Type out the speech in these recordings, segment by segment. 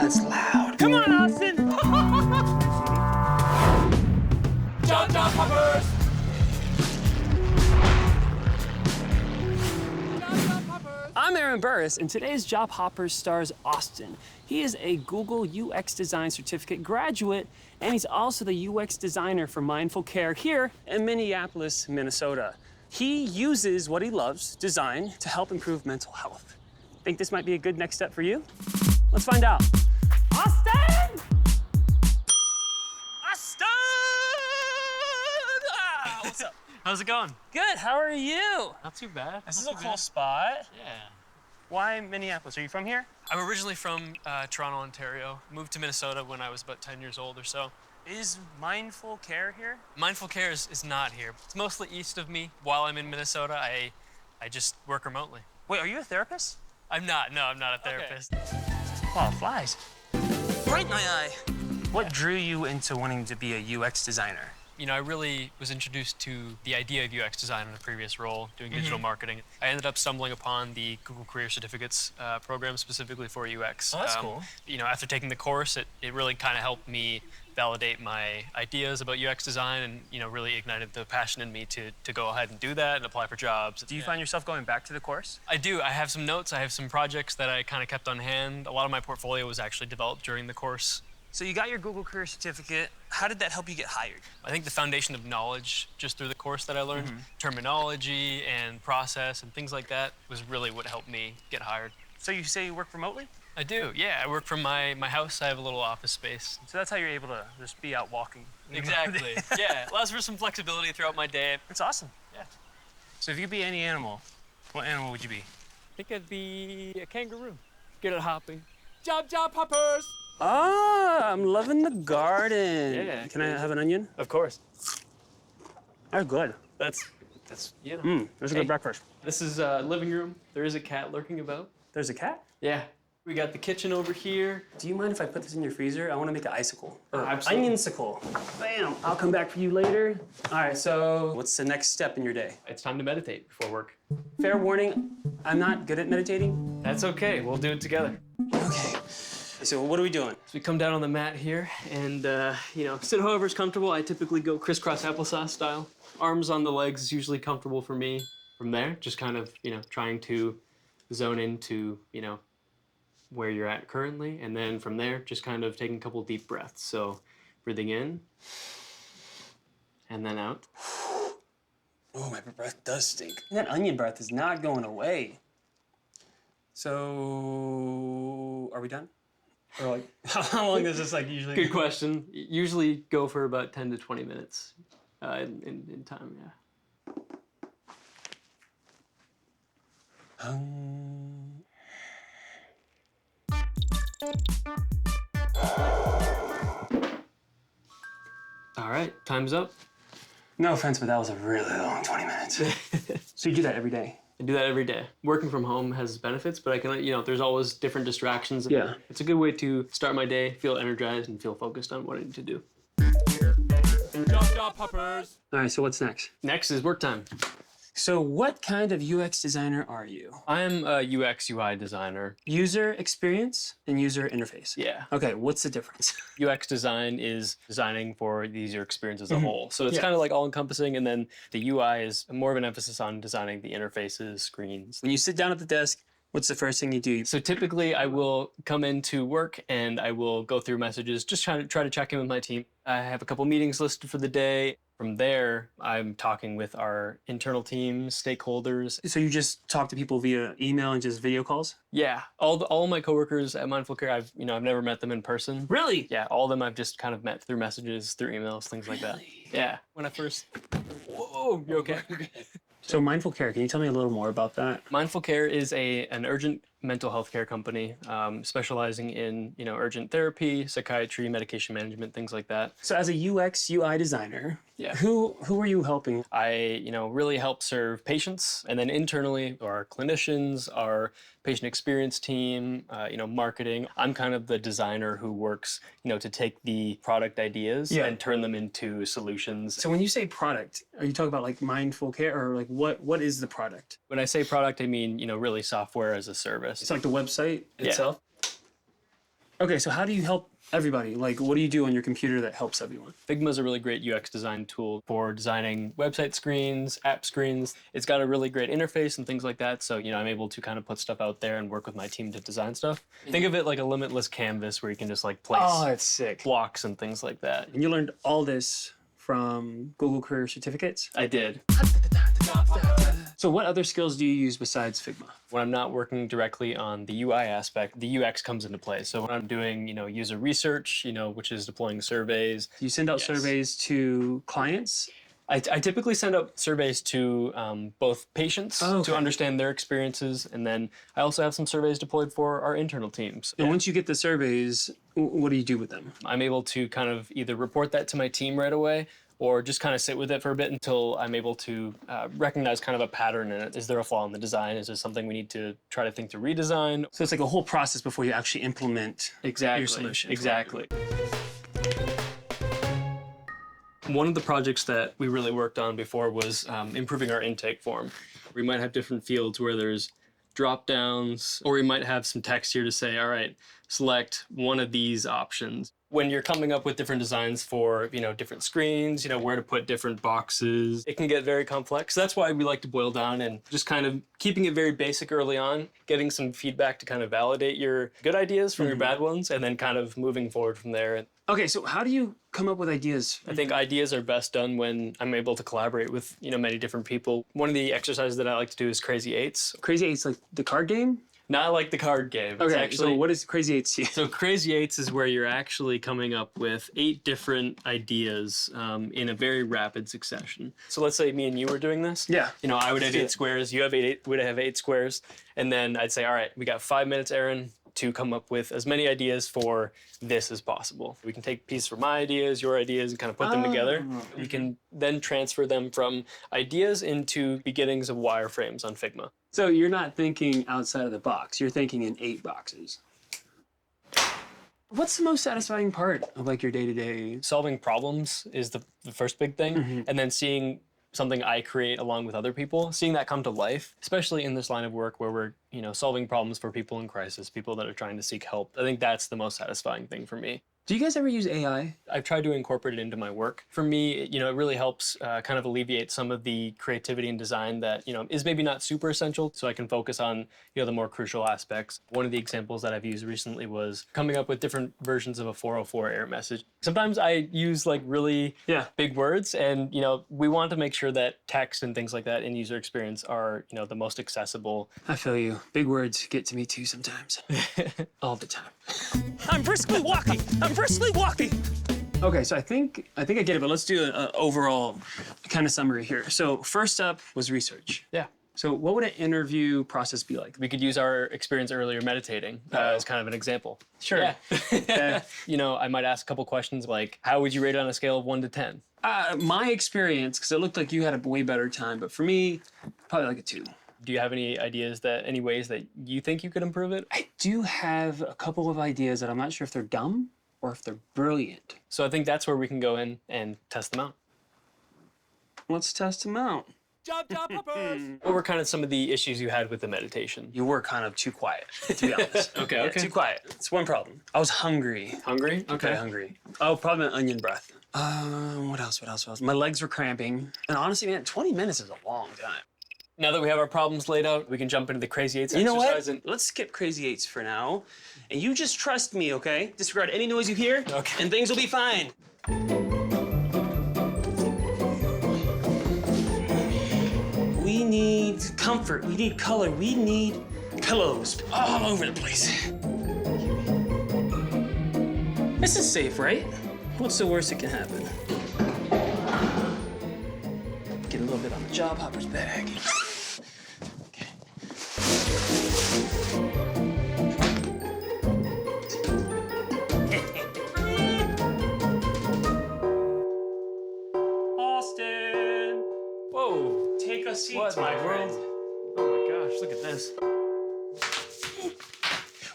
that's loud. Come on, Austin! Job hoppers! I'm Aaron Burriss, and today's Job Hoppers stars Austin. He is a Google UX Design Certificate graduate, and he's also the UX designer for Mindful Care here in Minneapolis, Minnesota. He uses what he loves, design, to help improve mental health. Think this might be a good next step for you? Let's find out. Austin! Austin! Ah, what's up? How's it going? Good, how are you? Not too bad. This is a cool spot. Yeah. Why Minneapolis? Are you from here? I'm originally from Toronto, Ontario. Moved to Minnesota when I was about 10 years old or so. Is Mindful Care here? Mindful Care is not here. It's mostly east of me. While I'm in Minnesota, I just work remotely. Wait, are you a therapist? I'm not. No, I'm not a therapist. Okay. Oh, flies. Right in my eye. What drew you into wanting to be a UX designer? You know, I really was introduced to the idea of UX design in a previous role, doing digital marketing. I ended up stumbling upon the Google Career Certificates program specifically for UX. Oh, that's cool. You know, after taking the course, it really kind of helped me validate my ideas about UX design and, you know, really ignited the passion in me to go ahead and do that and apply for jobs. Do you find yourself going back to the course? I do. I have some notes. I have some projects that I kind of kept on hand. A lot of my portfolio was actually developed during the course. So you got your Google Career Certificate. How did that help you get hired? I think the foundation of knowledge just through the course that I learned, terminology and process and things like that was really what helped me get hired. So you say you work remotely? I do, yeah. I work from my house. I have a little office space. So that's how you're able to just be out walking. Exactly, yeah. Allows for some flexibility throughout my day. It's awesome. Yeah. So if you could be any animal, what animal would you be? I think I'd be a kangaroo. Good at hopping. Job hoppers! Ah, I'm loving the garden. Yeah. Can I have an onion? Of course. That's good. That's you know. That's a good breakfast. This is living room. There is a cat lurking about. There's a cat? Yeah. We got the kitchen over here. Do you mind if I put this in your freezer? I want to make an icicle. Or Absolutely. onion-sicle. Bam! I'll come back for you later. All right, so what's the next step in your day? It's time to meditate before work. Fair warning, I'm not good at meditating. That's okay. We'll do it together. Okay. So what are we doing? So we come down on the mat here and, you know, sit however is comfortable. I typically go crisscross applesauce style. Arms on the legs is usually comfortable for me. From there, just kind of, you know, trying to zone into, you know, where you're at currently. And then from there, just kind of taking a couple deep breaths. So breathing in and then out. Oh, my breath does stink. That onion breath is not going away. So, are we done? Or like, how long does this like usually? Good question. Usually go for about 10 to 20 minutes in time, yeah. All right, time's up. No offense, but that was a really long 20 minutes. So you do that every day? I do that every day. Working from home has benefits, but I can, you know, there's always different distractions. Yeah. It's a good way to start my day, feel energized, and feel focused on what I need to do. Job hoppers. All right, so what's next? Next is work time. So what kind of UX designer are you? I'm a UX UI designer. User experience and user interface. Yeah. Okay, what's the difference? UX design is designing for the user experience as a whole. So it's kind of like all-encompassing, and then the UI is more of an emphasis on designing the interfaces, screens. When you sit down at the desk, what's the first thing you do? So typically I will come into work and I will go through messages, just try to check in with my team. I have a couple meetings listed for the day. From there, I'm talking with our internal teams, stakeholders. So you just talk to people via email and just video calls? Yeah, all my coworkers at Mindful Care, I've never met them in person. Really? Yeah, all of them I've just kind of met through messages, through emails, things like that. Yeah. When I first, whoa, you okay? So Mindful Care, can you tell me a little more about that? Mindful Care is an urgent mental health care company specializing in urgent therapy, psychiatry, medication management, things like that. So as a UX UI designer, Yeah. who are you helping? I really help serve patients, and then internally our clinicians, our patient experience team, marketing. I'm kind of the designer who works to take the product ideas and turn them into solutions. So when you say product, are you talking about like Mindful Care, or like what is the product? When I say product, I mean really software as a service. It's like the website itself? Okay, so how do you help everybody? Like, what do you do on your computer that helps everyone? Figma is a really great UX design tool for designing website screens, app screens. It's got a really great interface and things like that. So, I'm able to kind of put stuff out there and work with my team to design stuff. Think of it like a limitless canvas where you can just like place that's sick. blocks and things like that. And you learned all this from Google Career Certificates? I did. So what other skills do you use besides Figma? When I'm not working directly on the UI aspect, the UX comes into play. So when I'm doing, user research, which is deploying surveys. Do you send out surveys to clients? I typically send out surveys to both patients to understand their experiences, and then I also have some surveys deployed for our internal teams. And once you get the surveys, what do you do with them? I'm able to kind of either report that to my team right away, or just kind of sit with it for a bit until I'm able to recognize kind of a pattern in it. Is there a flaw in the design? Is there something we need to try to think to redesign? So it's like a whole process before you actually implement your solution. Exactly. One of the projects that we really worked on before was improving our intake form. We might have different fields where there's drop downs, or we might have some text here to say, all right, select one of these options. When you're coming up with different designs for, different screens, where to put different boxes, it can get very complex. That's why we like to boil down and just kind of keeping it very basic early on, getting some feedback to kind of validate your good ideas from your bad ones, and then kind of moving forward from there. Okay, so how do you come up with ideas? I think ideas are best done when I'm able to collaborate with, many different people. One of the exercises that I like to do is Crazy Eights. Crazy Eights, like the card game? Not like the card game. Okay, so what is Crazy Eights to you? So Crazy Eights is where you're actually coming up with 8 different ideas in a very rapid succession. So let's say me and you were doing this. Yeah. I would have 8 squares. You would have 8 squares. And then I'd say, all right, we got 5 minutes, Aaron, to come up with as many ideas for this as possible. We can take pieces from my ideas, your ideas, and kind of put them together. We can then transfer them from ideas into beginnings of wireframes on Figma. So you're not thinking outside of the box. You're thinking in 8 boxes. What's the most satisfying part of like your day-to-day? Solving problems is the first big thing. And then seeing something I create along with other people, seeing that come to life, especially in this line of work where we're, solving problems for people in crisis, people that are trying to seek help. I think that's the most satisfying thing for me. Do you guys ever use AI? I've tried to incorporate it into my work. For me, it really helps kind of alleviate some of the creativity and design that, is maybe not super essential, so I can focus on, the more crucial aspects. One of the examples that I've used recently was coming up with different versions of a 404 error message. Sometimes I use like really big words, and, we want to make sure that text and things like that in user experience are, the most accessible. I feel you. Big words get to me too sometimes. All the time. I'm briskly walking. Okay, so I think I get it, but let's do an overall kind of summary here. So first up was research. Yeah. So what would an interview process be like? We could use our experience earlier meditating as kind of an example. Sure. Yeah. I might ask a couple questions like, how would you rate it on a scale of 1 to 10? My experience, because it looked like you had a way better time, but for me, probably like a 2. Do you have any any ways that you think you could improve it? I do have a couple of ideas that I'm not sure if they're dumb or if they're brilliant. So I think that's where we can go in and test them out. Let's test them out. Job hoppers. What were kind of some of the issues you had with the meditation? You were kind of too quiet, to be honest. Okay. Too quiet. It's one problem. I was hungry. Hungry? Very hungry. Oh, probably an onion breath. What else? My legs were cramping. And honestly, man, 20 minutes is a long time. Now that we have our problems laid out, we can jump into the Crazy Eights You know exercise. what? Let's skip Crazy Eights for now. And you just trust me, okay? Disregard any noise you hear, Okay. and things will be fine. We need comfort. We need color. We need pillows all over the place. This is safe, right? What's the worst that can happen? Get a little bit on the job hopper's bag. Okay. Austin! Whoa. Take a seat, What in my the friend. world? Oh my gosh, look at this.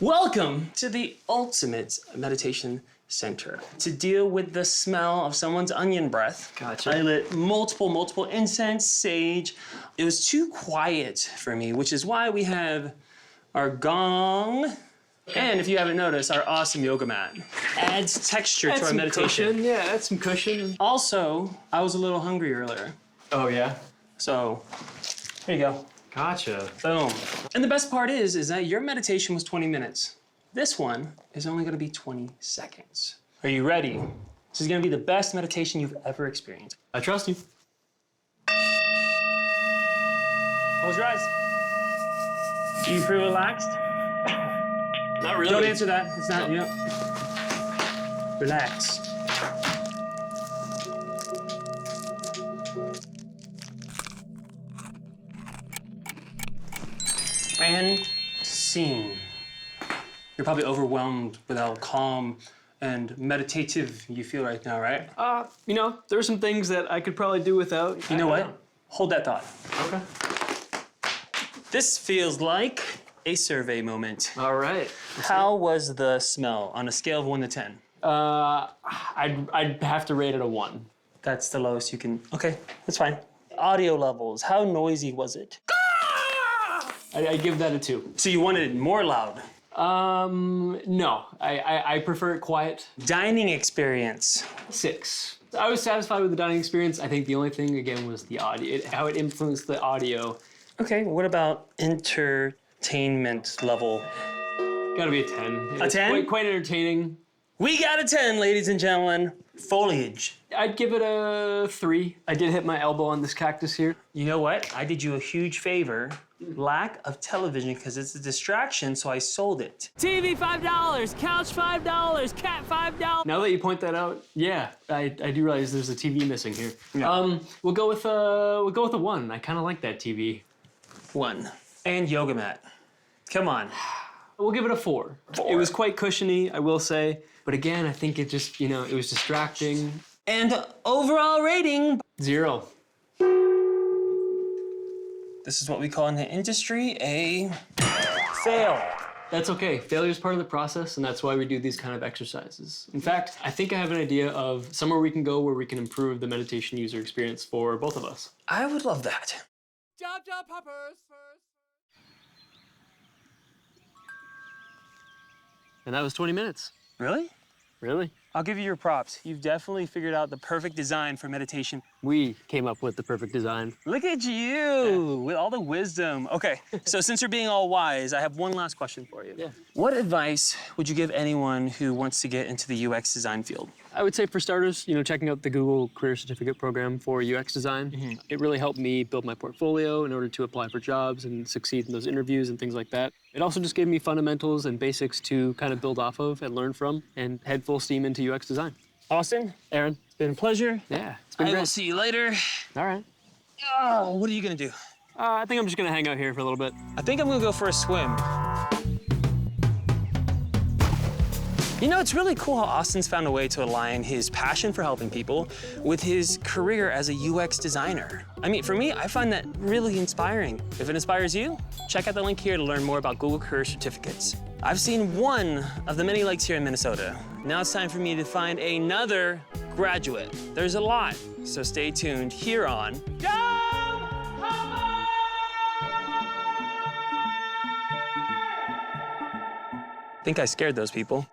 Welcome to the ultimate meditation center. To deal with the smell of someone's onion breath, Gotcha. I lit multiple incense, sage. It was too quiet for me, which is why we have our gong And if you haven't noticed, our awesome yoga mat adds texture Add to our some meditation. cushion. Yeah, add some cushion. Also, I was a little hungry earlier, Oh, yeah? so here you go. Gotcha. Boom. And the best part is that your meditation was 20 minutes. This one is only gonna be 20 seconds. Are you ready? This is gonna be the best meditation you've ever experienced. I trust you. Close your eyes. You feel relaxed? Not really. Don't answer that. It's not, Relax. And scene. You're probably overwhelmed with how calm and meditative you feel right now, right? You know, there's some things that I could probably do without. You know what? Hold that thought. Okay. This feels like a survey moment. All right. How was the smell on a scale of 1 to 10? I'd have to rate it a 1. That's the lowest you can. Okay, that's fine. Audio levels, how noisy was it? I'd give that a 2. So you wanted it more loud. No. I prefer it quiet. Dining experience. 6. I was satisfied with the dining experience. I think the only thing, again, was the audio, how it influenced the audio. Okay, what about entertainment level? Gotta be a 10. A 10? Quite entertaining. We got a 10, ladies and gentlemen. Foliage. I'd give it a 3. I did hit my elbow on this cactus here. You know what? I did you a huge favor. Lack of television because it's a distraction, so I sold it. TV $5, couch $5, cat $5. Now that you point that out, yeah, I do realize there's a TV missing here. Yeah. We'll go with a 1. I kind of like that TV. 1. And yoga mat. Come on. We'll give it a 4. It was quite cushiony, I will say, but again, I think it just, it was distracting. And overall rating. 0. This is what we call in the industry a fail. That's okay. Failure is part of the process, and that's why we do these kind of exercises. In fact, I think I have an idea of somewhere we can go where we can improve the meditation user experience for both of us. I would love that. Job hoppers. And that was 20 minutes. Really? Really? I'll give you your props. You've definitely figured out the perfect design for meditation. We came up with the perfect design. Look at you with all the wisdom. Okay, so since you're being all wise, I have one last question for you. Yeah. What advice would you give anyone who wants to get into the UX design field? I would say for starters, checking out the Google Career Certificate program for UX design. It really helped me build my portfolio in order to apply for jobs and succeed in those interviews and things like that. It also just gave me fundamentals and basics to kind of build off of and learn from and head full steam into UX design. Austin, Aaron, it's been a pleasure. yeah, it's been I great. will see you later. All right. Oh, what are you gonna do? I think I'm just gonna hang out here for a little bit. I think I'm gonna go for a swim. It's really cool how Austin's found a way to align his passion for helping people with his career as a UX designer. I mean, for me, I find that really inspiring. If it inspires you, check out the link here to learn more about Google Career Certificates. I've seen one of the many lakes here in Minnesota. Now it's time for me to find another graduate. There's a lot, so stay tuned here on I think I scared those people.